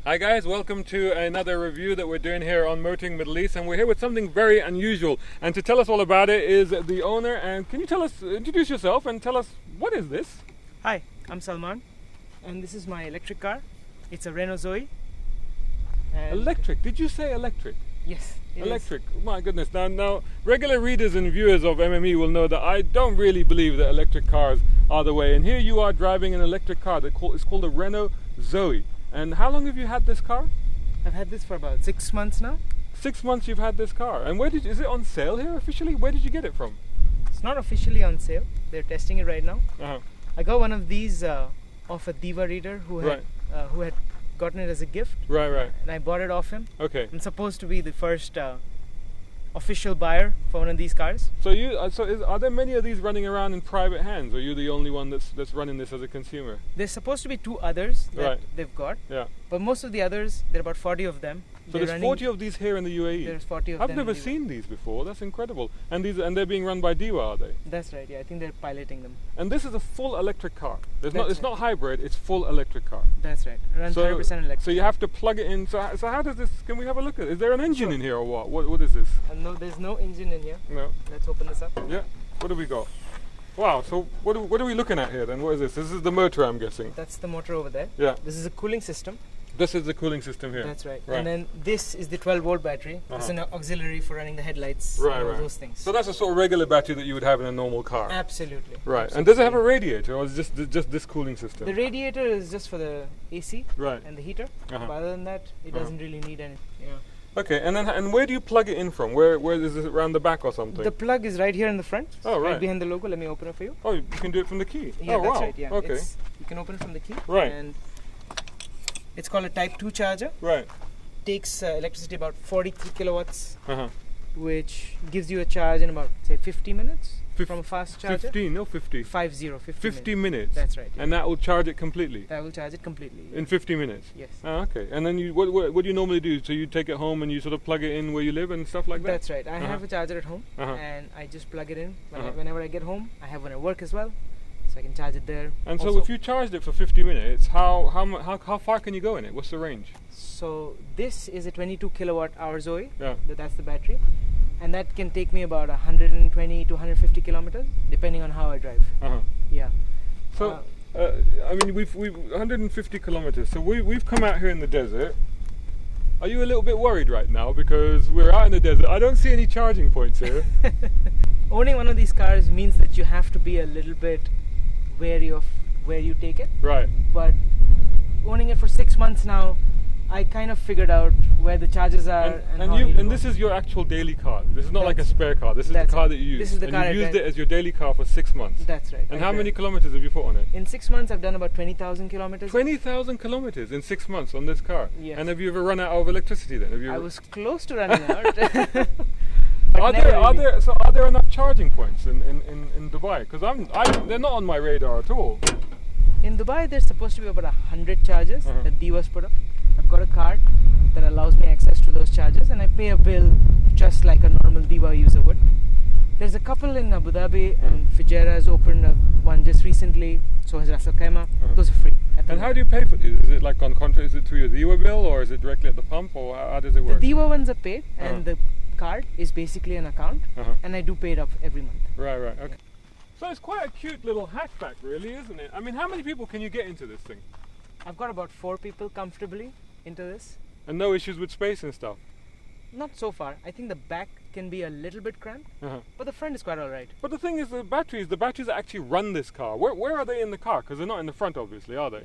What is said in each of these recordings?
Hi guys, welcome to another review that we're doing here on Motoring Middle East, and we're here with something very unusual. And to tell us all about it is the owner. And can you introduce yourself and tell us, what is this? Hi, I'm Salman, and this is my electric car. It's a Renault Zoe. Electric? Did you say electric? Yes, electric. Oh my goodness. Now, regular readers and viewers of MME will know that I don't really believe that electric cars are the way. And here you are driving an electric car it's called a Renault Zoe. And how long have you had this car? I've had this for about 6 months now. 6 months you've had this car. And is it on sale here officially? Where did you get it from? It's not officially on sale. They're testing it right now. I got one of these off a Diva reader who had gotten it as a gift. Right. And I bought it off him. Okay. I'm supposed to be the first official buyer for one of these cars. So are there many of these running around in private hands, or are you the only one that's running this as a consumer? There's supposed to be 2 others that they've got. Yeah. But most of the others, there are about 40 of them. So there's 40 of these here in the UAE? There's 40 of them. them. I've never seen these before. That's incredible. And they're being run by Diva, are they? That's right. Yeah, I think they're piloting them. And this is a full electric car. It's not hybrid. It's full electric car. That's right. It runs 100% electric. So you have to plug it in. So how does this? Can we have a look at it? Is there an engine in here or what? What is this? No, there's no engine in here. No. Let's open this up. Yeah. What do we got? Wow. So what are we looking at here then? What is this? This is the motor, I'm guessing. That's the motor over there. Yeah. This is a cooling system. This is the cooling system here. That's right. And then this is the 12-volt battery. It's an auxiliary for running the headlights and all those things. So that's a sort of regular battery that you would have in a normal car. Absolutely. Right. Absolutely. And does it have a radiator, or is it just this cooling system? The radiator is just for the AC and the heater. But other than that, it doesn't really need any. Yeah. Okay. And where do you plug it in from? Where is it, around the back or something? The plug is right here in the front. Oh, right. Right behind the logo. Let me open it for you. Oh, you can do it from the key. Yeah, that's wow. right. Yeah. Okay. You can open it from the key. Right. And it's called a Type 2 charger. Right. Takes electricity about 43 kilowatts, which gives you a charge in about, say, 50 minutes from a fast charger. 50 50 minutes. That's right. Yeah. And that will charge it completely? That will charge it completely. Yeah. In 50 minutes? Yes. Ah, okay. And then what do you normally do? So you take it home and you sort of plug it in where you live and stuff like that? That's right. I have a charger at home, and I just plug it in. Whenever I get home, I have one at work as well. So I can charge it there. And so if you charged it for 50 minutes, how far can you go in it? What's the range? So this is a 22 kilowatt hour Zoe. Yeah. That's the battery. And that can take me about 120 to 150 kilometers, depending on how I drive. Yeah. So, I mean, we've 150 kilometers. So we've come out here in the desert. Are you a little bit worried right now? Because we're out in the desert. I don't see any charging points here. Owning one of these cars means that you have to be a little bit wary of where you take it. Right. But owning it for 6 months now, I kind of figured out where the charges are. And this is your actual daily car. This is not like a spare car. This is the car that you use. This is the car. And you used it as your daily car for 6 months. That's right. And how many kilometers have you put on it? In 6 months, I've done about 20,000 kilometers. 20,000 kilometers in 6 months on this car? Yes. And have you ever run out of electricity then? I was close to running out. Are there enough charging points in Dubai? Because they're not on my radar at all. In Dubai, there's supposed to be about 100 chargers that Diva's put up. I've got a card that allows me access to those chargers, and I pay a bill just like a normal Diva user would. There's a couple in Abu Dhabi, and Fujairah has opened one just recently. So has Ras Al Khaimah. Those are free. And how do you pay for these? Is it like on contract? Is it through your Diva bill, or is it directly at the pump, or how does it work? The Diva ones are paid, and the card is basically an account, and I do pay it up every month. Right. Okay. So it's quite a cute little hatchback, really, isn't it? I mean, how many people can you get into this thing? I've got about 4 people comfortably into this. And no issues with space and stuff? Not so far. I think the back can be a little bit cramped, but the front is quite alright. But the thing is, the batteries that actually run this car, where are they in the car? Because they're not in the front, obviously, are they?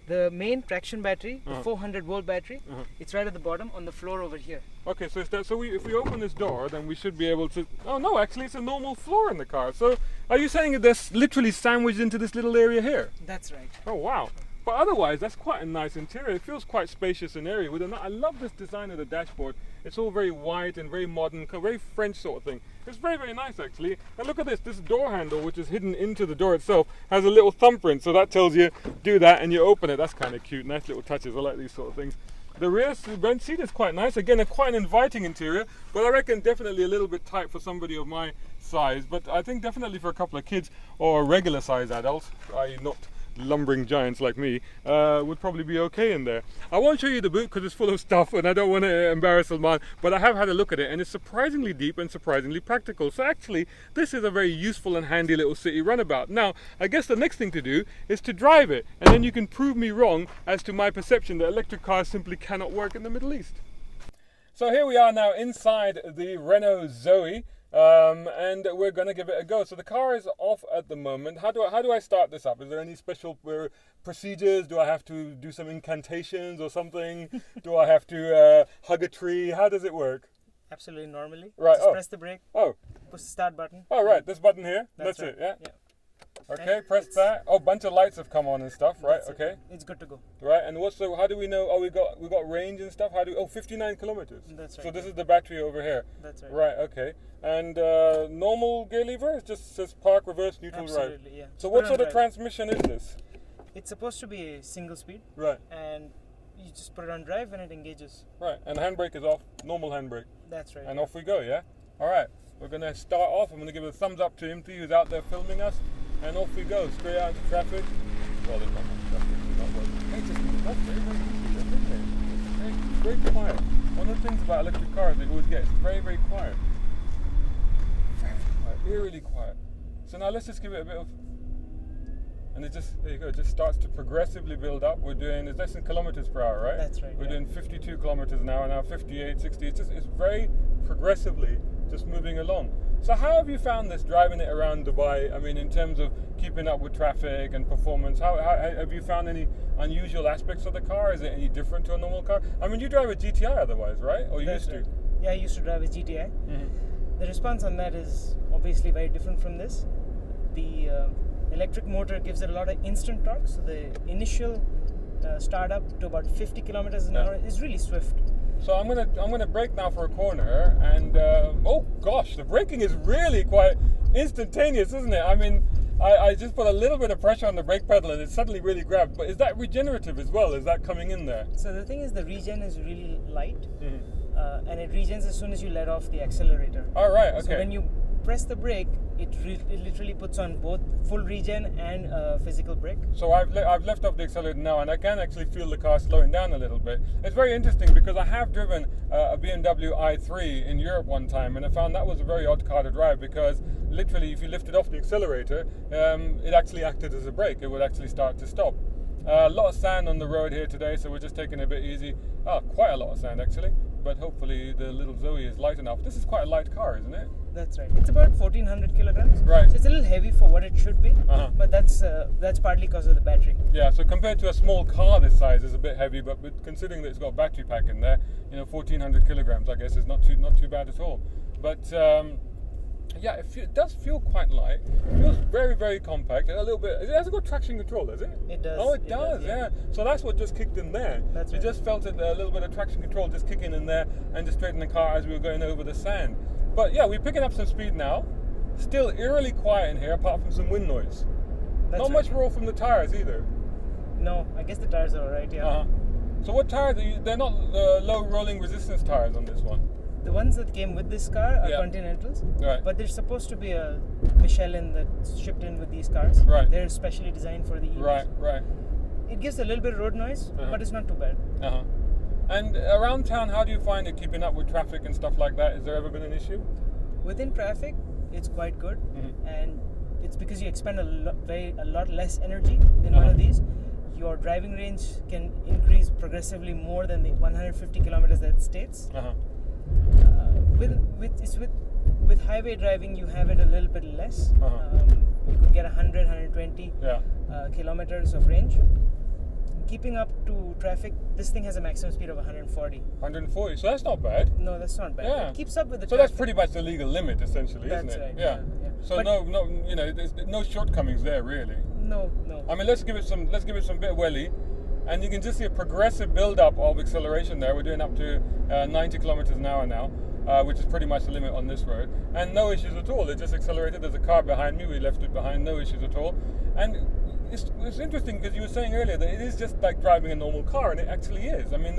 The main traction battery, the 400-volt battery, it's right at the bottom on the floor over here. Okay, so if we open this door, then we should be able to... Oh no, actually it's a normal floor in the car. So are you saying that they're literally sandwiched into this little area here? That's right. Oh wow. But otherwise, that's quite a nice interior. It feels quite spacious and airy. I love this design of the dashboard. It's all very white and very modern, very French sort of thing. It's very, very nice actually. And look at this. This door handle, which is hidden into the door itself, has a little thumbprint. So that tells you, do that and you open it. That's kind of cute. Nice little touches. I like these sort of things. The rear bench seat is quite nice. Again, quite an inviting interior, but I reckon definitely a little bit tight for somebody of my size. But I think definitely for a couple of kids or regular size adults, i.e. not lumbering giants like me would probably be okay in there. I won't show you the boot because it's full of stuff and I don't want to embarrass Salman, but I have had a look at it and it's surprisingly deep and surprisingly practical. So actually, this is a very useful and handy little city runabout. Now, I guess the next thing to do is to drive it, and then you can prove me wrong as to my perception that electric cars simply cannot work in the Middle East. So here we are now inside the Renault Zoe. And we're going to give it a go. So the car is off at the moment. How do I start this up? Is there any special procedures? Do I have to do some incantations or something? Do I have to hug a tree? How does it work? Absolutely normally. Right. Just press the brake. Oh. Push the start button. Oh, right. This button here. That's right. it. Yeah. Okay, And press that. Oh, bunch of lights have come on and stuff, right? Okay. It's good to go. Right, and how do we know? Oh, we got range and stuff. 59 kilometers. That's right. So this is the battery over here. That's right. Right, okay. And normal gear lever? It just says park, reverse, neutral, drive. Absolutely, yeah. So what sort of transmission is this? It's supposed to be a single speed. Right. And you just put it on drive and it engages. Right, and handbrake is off, normal handbrake. That's right. And off we go, yeah? All right, we're going to start off. I'm going to give a thumbs up to Imti, who's out there filming us. And off we go, straight out into traffic. Well, there's not much traffic, it's not working. That's very, very easy, isn't it? It's very quiet. One of the things about electric cars they always get is very, very quiet. Very quiet, eerily quiet. So now let's just give it a bit of... And it just, there you go, it just starts to progressively build up. We're doing, it's less in kilometers per hour, right? That's right. We're doing 52 kilometers an hour now, 58, 60. It's very progressively just moving along. So how have you found this driving it around Dubai? I mean, in terms of keeping up with traffic and performance, how have you found any unusual aspects of the car? Is it any different to a normal car? I mean, you drive a GTI otherwise, right? Or you used to? Yeah, I used to drive a GTI. Mm-hmm. The response on that is obviously very different from this. The electric motor gives it a lot of instant torque, so the initial startup to about 50 kilometers an hour is really swift. So I'm gonna brake now for a corner, and oh gosh, the braking is really quite instantaneous, isn't it? I mean, I just put a little bit of pressure on the brake pedal and it suddenly really grabbed. But is that regenerative as well? Is that coming in there? So the thing is, the regen is really light, and it regens as soon as you let off the accelerator. All right, okay. So when you press the brake, it literally puts on both full regen and physical brake. So I've left off the accelerator now, and I can actually feel the car slowing down a little bit. It's very interesting because I have driven a BMW i3 in Europe one time, and I found that was a very odd car to drive because literally if you lifted off the accelerator, it actually acted as a brake. It would actually start to stop. A lot of sand on the road here today, so we're just taking it a bit easy. Quite a lot of sand actually, but hopefully the little Zoe is light enough. This is quite a light car, isn't it? That's right. It's about 1400 kilograms. Right. So it's a little heavy for what it should be, but that's partly because of the battery. Yeah. So compared to a small car this size, it's a bit heavy, but considering that it's got a battery pack in there, 1400 kilograms, I guess, is not too bad at all. But yeah, it does feel quite light. It feels very, very compact. A little bit. It hasn't got traction control, does it? It does. Oh, it does. Yeah. So that's what just kicked in there. That's You right. just felt it, a little bit of traction control just kicking in there and just straightening the car as we were going over the sand. But yeah, we're picking up some speed now. Still eerily quiet in here, apart from some wind noise. Not much roar from the tires either. No, I guess the tires are alright. Yeah. So what tires are you? They're not low rolling resistance tires on this one. The ones that came with this car are Continentals, Right. but there's supposed to be a Michelin that's shipped in with these cars. Right. They're specially designed for the EVs. Right. It gives a little bit of road noise, but it's not too bad. And around town, how do you find it keeping up with traffic and stuff like that? Has there ever been an issue? Within traffic, it's quite good, and it's because you expend a lot less energy in one of these. Your driving range can increase progressively more than the 150 kilometers that it states. With highway driving, you have it a little bit less. You could get 100, 120 kilometers of range. Keeping up to traffic, this thing has a maximum speed of 140. 140, so that's not bad. No, that's not bad. Yeah. It keeps up with the So traffic. that's pretty much the legal limit, essentially, That's isn't it? right, yeah. So But there's no shortcomings there, really. No. I mean, let's give it some bit of welly, and you can just see a progressive build-up of acceleration there. We're doing up to 90 kilometers an hour now, which is pretty much the limit on this road, and no issues at all. It just accelerated. There's a car behind me. We left it behind. No issues at all, and it's interesting because you were saying earlier that it is just like driving a normal car, and it actually is. I mean,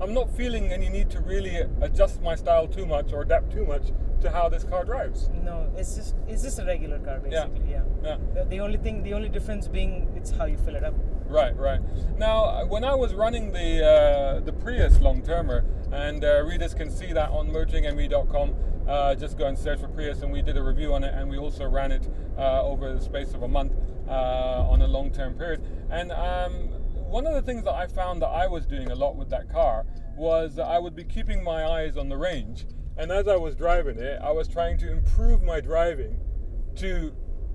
I'm not feeling any need to really adjust my style too much or adapt too much to how this car drives. No, it's just a regular car basically. Yeah. The only difference being it's how you fill it up. Right. Now, when I was running the Prius long-termer, and readers can see that on motoringme.com, just go and search for Prius, and we did a review on it, and we also ran it over the space of a month on a long-term period. And one of the things that I found that I was doing a lot with that car was that I would be keeping my eyes on the range, and as I was driving it, I was trying to improve my driving to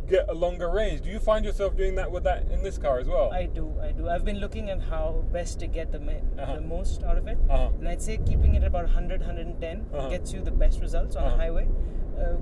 get a longer range. Do you find yourself doing that with that in this car as well? I do. I've been looking at how best to get the most out of it, and I'd say keeping it about 100, 110 gets you the best results on a highway.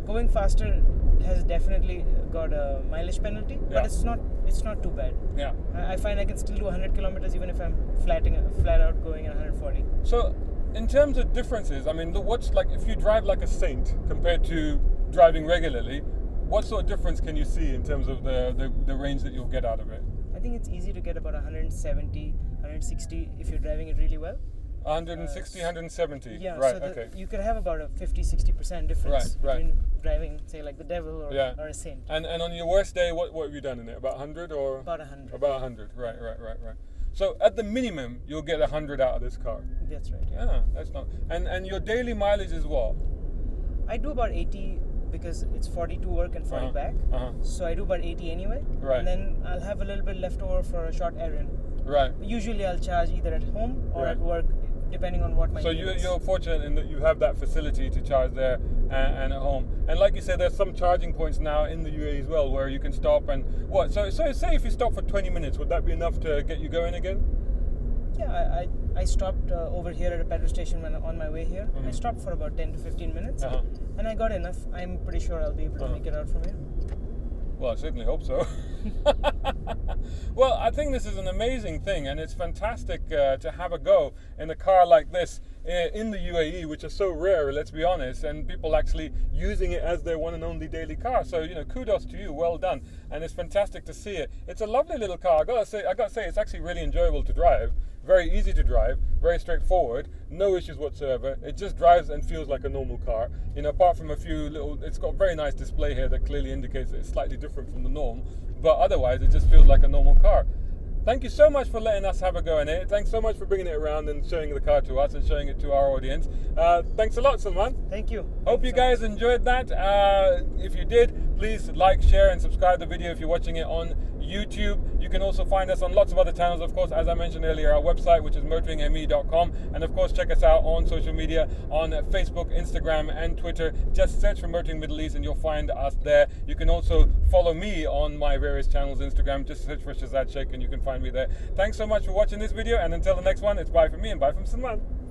Going faster has definitely got a mileage penalty, but it's not too bad. Yeah. I find I can still do 100 kilometers even if I'm flat out going at 140. So, in terms of differences, I mean, what's like if you drive like a saint compared to driving regularly, what sort of difference can you see in terms of the range that you'll get out of it? I think it's easy to get about 170, 160 if you're driving it really well. 160, 170. Yeah, right, so okay. you could have about a 50-60% difference between driving, say, like the devil or a saint. And on your worst day, what have you done in it? About 100 or? About 100. About 100, right. So at the minimum, you'll get 100 out of this car. That's right. Yeah, that's not. And your daily mileage is what? I do about 80 because it's 40 to work and 40 back. So I do about 80 anyway. Right. And then I'll have a little bit left over for a short errand. Right. Usually I'll charge either at home or at work, depending on what my need is. You're fortunate in that you have that facility to charge there and at home. And like you said, there's some charging points now in the UAE as well where you can stop and what? So say if you stop for 20 minutes, would that be enough to get you going again? Yeah, I stopped over here at a petrol station when on my way here. I stopped for about 10 to 15 minutes and I got enough. I'm pretty sure I'll be able to make it out from here. Well, I certainly hope so. Well, I think this is an amazing thing, and it's fantastic to have a go in a car like this in the UAE, which is so rare, let's be honest, and people actually using it as their one and only daily car. So, kudos to you, well done, and it's fantastic to see it. It's a lovely little car. I gotta say, it's actually really enjoyable to drive. Very easy to drive, very straightforward, no issues whatsoever. It just drives and feels like a normal car. Apart from a few it's got a very nice display here that clearly indicates that it's slightly different from the norm, but otherwise it just feels like a normal car. Thank you so much for letting us have a go in it. Thanks so much for bringing it around and showing the car to us and showing it to our audience. Thanks a lot, Salman. Thank you. Hope you guys enjoyed that. If you did, please like, share and subscribe the video if you're watching it on YouTube. You can also find us on lots of other channels, of course, as I mentioned earlier, our website, which is motoringme.com, and of course check us out on social media on Facebook, Instagram and Twitter. Just search for Motoring Middle East and you'll find us there. You can also follow me on my various channels. Instagram, just search for Shahzad Sheikh and you can find me there. Thanks so much for watching this video, and until the next one, it's bye from me and bye from Salman.